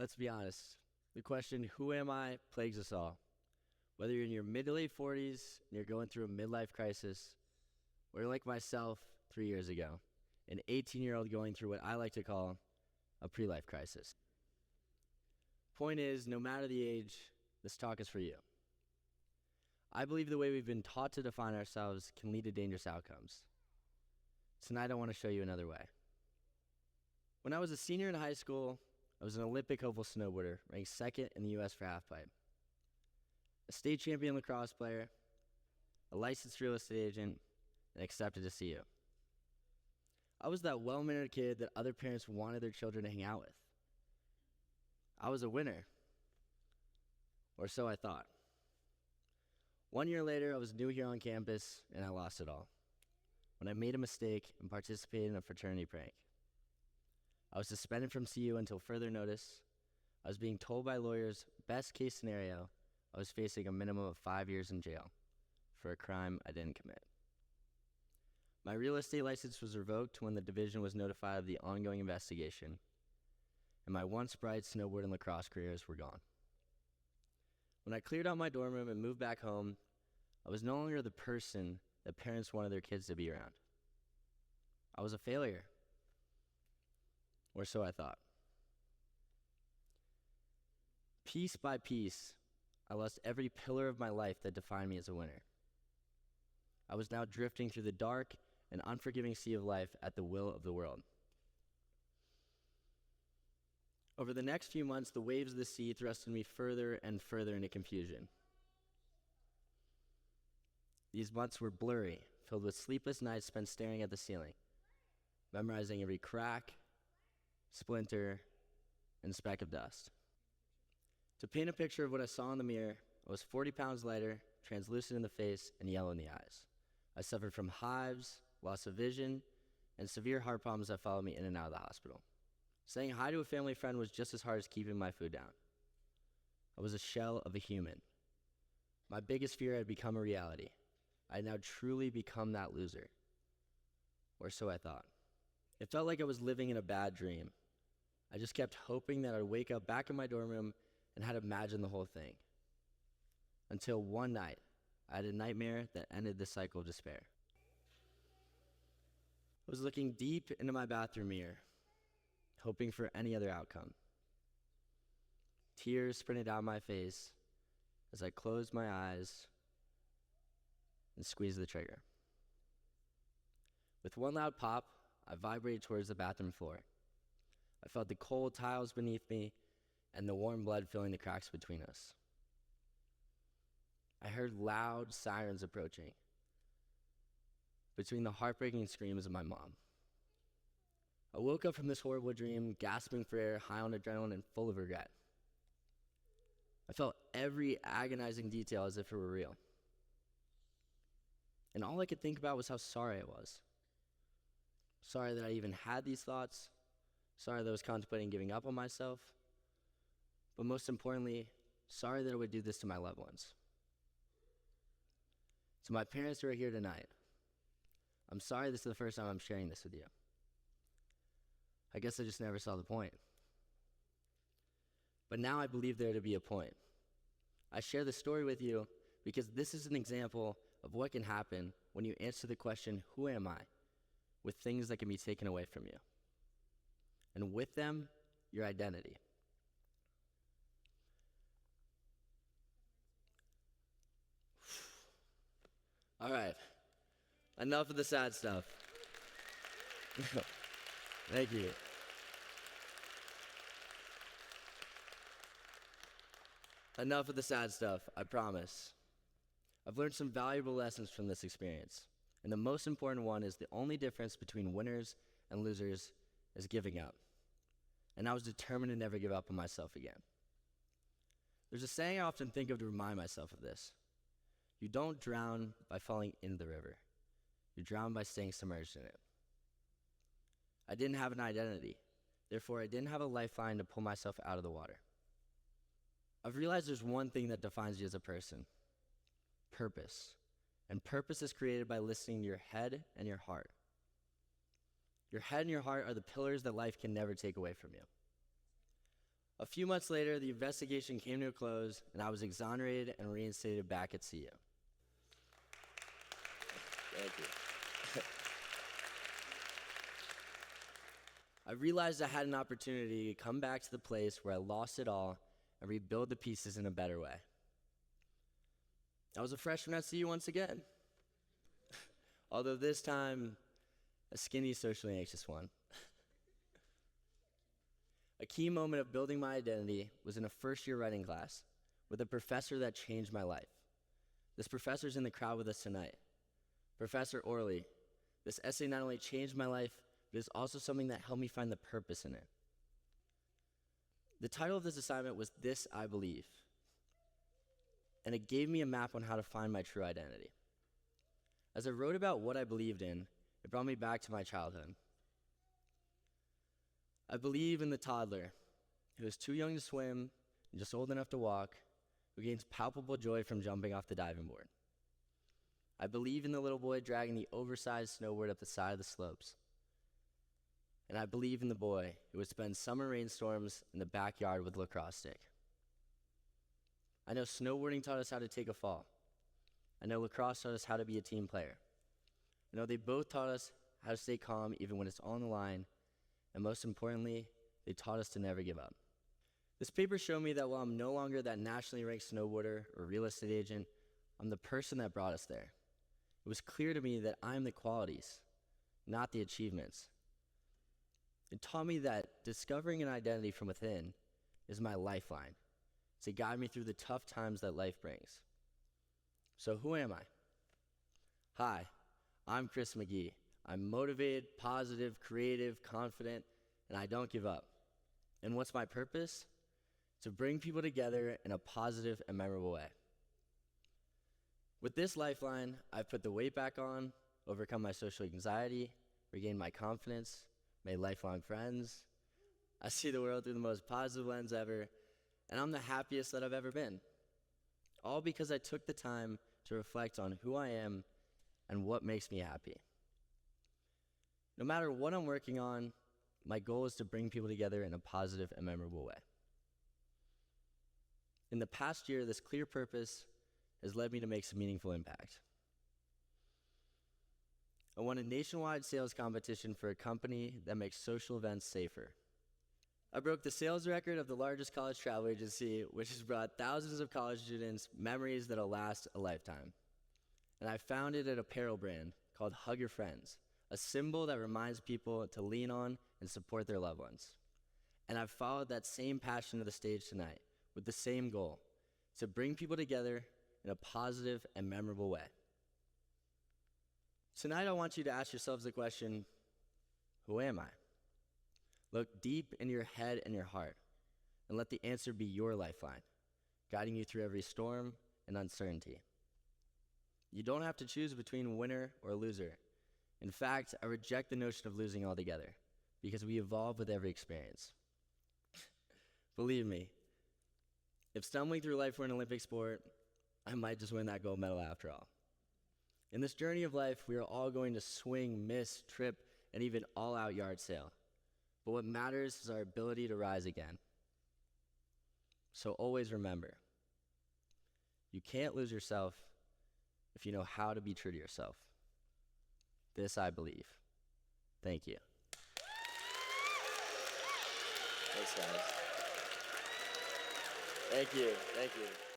Let's be honest. The question, who am I, plagues us all. Whether you're in your mid to late 40s and you're going through a midlife crisis, or you're like myself 3 years ago, an 18-year-old going through what I like to call a pre-life crisis. Point is, no matter the age, this talk is for you. I believe the way we've been taught to define ourselves can lead to dangerous outcomes. Tonight I want to show you another way. When I was a senior in high school, I was an Olympic hopeful snowboarder, ranked second in the U.S. for halfpipe, a state champion lacrosse player, a licensed real estate agent, and accepted to CU. I was that well-mannered kid that other parents wanted their children to hang out with. I was a winner, or so I thought. 1 year later, I was new here on campus, and I lost it all when I made a mistake and participated in a fraternity prank. I was suspended from CU until further notice. I was being told by lawyers, best case scenario, I was facing a minimum of 5 years in jail for a crime I didn't commit. My real estate license was revoked when the division was notified of the ongoing investigation, and my once bright snowboard and lacrosse careers were gone. When I cleared out my dorm room and moved back home, I was no longer the person that parents wanted their kids to be around. I was a failure, or so I thought. Piece by piece, I lost every pillar of my life that defined me as a winner. I was now drifting through the dark and unforgiving sea of life at the will of the world. Over the next few months, the waves of the sea thrusted me further and further into confusion. These months were blurry, filled with sleepless nights spent staring at the ceiling, memorizing every crack, splinter, and speck of dust. To paint a picture of what I saw in the mirror, I was 40 pounds lighter, translucent in the face, and yellow in the eyes. I suffered from hives, loss of vision, and severe heart problems that followed me in and out of the hospital. Saying hi to a family friend was just as hard as keeping my food down. I was a shell of a human. My biggest fear had become a reality. I had now truly become that loser. Or so I thought. It felt like I was living in a bad dream. I just kept hoping that I'd wake up back in my dorm room and had imagined the whole thing. Until one night, I had a nightmare that ended the cycle of despair. I was looking deep into my bathroom mirror, hoping for any other outcome. Tears sprinted down my face as I closed my eyes and squeezed the trigger. With one loud pop, I vibrated towards the bathroom floor. I felt the cold tiles beneath me and the warm blood filling the cracks between us. I heard loud sirens approaching between the heartbreaking screams of my mom. I woke up from this horrible dream, gasping for air, high on adrenaline, and full of regret. I felt every agonizing detail as if it were real. And all I could think about was how sorry I was. Sorry that I even had these thoughts. Sorry that I was contemplating giving up on myself. But most importantly, sorry that I would do this to my loved ones. To my parents who are here tonight, I'm sorry this is the first time I'm sharing this with you. I guess I just never saw the point. But now I believe there to be a point. I share this story with you because this is an example of what can happen when you answer the question, who am I, with things that can be taken away from you. And with them, your identity. All right, enough of the sad stuff. Thank you. Enough of the sad stuff, I promise. I've learned some valuable lessons from this experience, and the most important one is the only difference between winners and losers is giving up. And I was determined to never give up on myself again. There's a saying I often think of to remind myself of this. You don't drown by falling into the river. You drown by staying submerged in it. I didn't have an identity. Therefore, I didn't have a lifeline to pull myself out of the water. I've realized there's one thing that defines you as a person: purpose. And purpose is created by listening to your head and your heart. Your head and your heart are the pillars that life can never take away from you. A few months later, the investigation came to a close, and I was exonerated and reinstated back at CU. Thank you. I realized I had an opportunity to come back to the place where I lost it all and rebuild the pieces in a better way. I was a freshman at CU once again, although this time, a skinny, socially anxious one. A key moment of building my identity was in a first-year writing class with a professor that changed my life. This professor's in the crowd with us tonight. Professor Orley. This essay not only changed my life, but it's also something that helped me find the purpose in it. The title of this assignment was This I Believe, and it gave me a map on how to find my true identity. As I wrote about what I believed in, it brought me back to my childhood. I believe in the toddler who is too young to swim and just old enough to walk, who gains palpable joy from jumping off the diving board. I believe in the little boy dragging the oversized snowboard up the side of the slopes. And I believe in the boy who would spend summer rainstorms in the backyard with a lacrosse stick. I know snowboarding taught us how to take a fall. I know lacrosse taught us how to be a team player. I know they both taught us how to stay calm even when it's on the line, and most importantly, they taught us to never give up. This paper showed me that while I'm no longer that nationally ranked snowboarder or real estate agent, I'm the person that brought us there. It was clear to me that I'm the qualities, not the achievements. It taught me that discovering an identity from within is my lifeline to guide me through the tough times that life brings. So who am I? Hi, I'm Chris Magee. I'm motivated, positive, creative, confident, and I don't give up. And what's my purpose? To bring people together in a positive and memorable way. With this lifeline, I've put the weight back on, overcome my social anxiety, regained my confidence, made lifelong friends. I see the world through the most positive lens ever, and I'm the happiest that I've ever been. All because I took the time to reflect on who I am and what makes me happy. No matter what I'm working on, my goal is to bring people together in a positive and memorable way. In the past year, this clear purpose has led me to make some meaningful impact. I won a nationwide sales competition for a company that makes social events safer. I broke the sales record of the largest college travel agency, which has brought thousands of college students memories that'll last a lifetime. And I founded an apparel brand called Hug Your Friends, a symbol that reminds people to lean on and support their loved ones. And I've followed that same passion to the stage tonight with the same goal, to bring people together in a positive and memorable way. Tonight, I want you to ask yourselves the question, who am I? Look deep in your head and your heart, and let the answer be your lifeline, guiding you through every storm and uncertainty. You don't have to choose between winner or loser. In fact, I reject the notion of losing altogether, because we evolve with every experience. Believe me, if stumbling through life were an Olympic sport, I might just win that gold medal after all. In this journey of life, we are all going to swing, miss, trip, and even all-out yard sail. But what matters is our ability to rise again. So always remember, you can't lose yourself if you know how to be true to yourself. This I believe. Thank you. Thanks, guys. Thank you.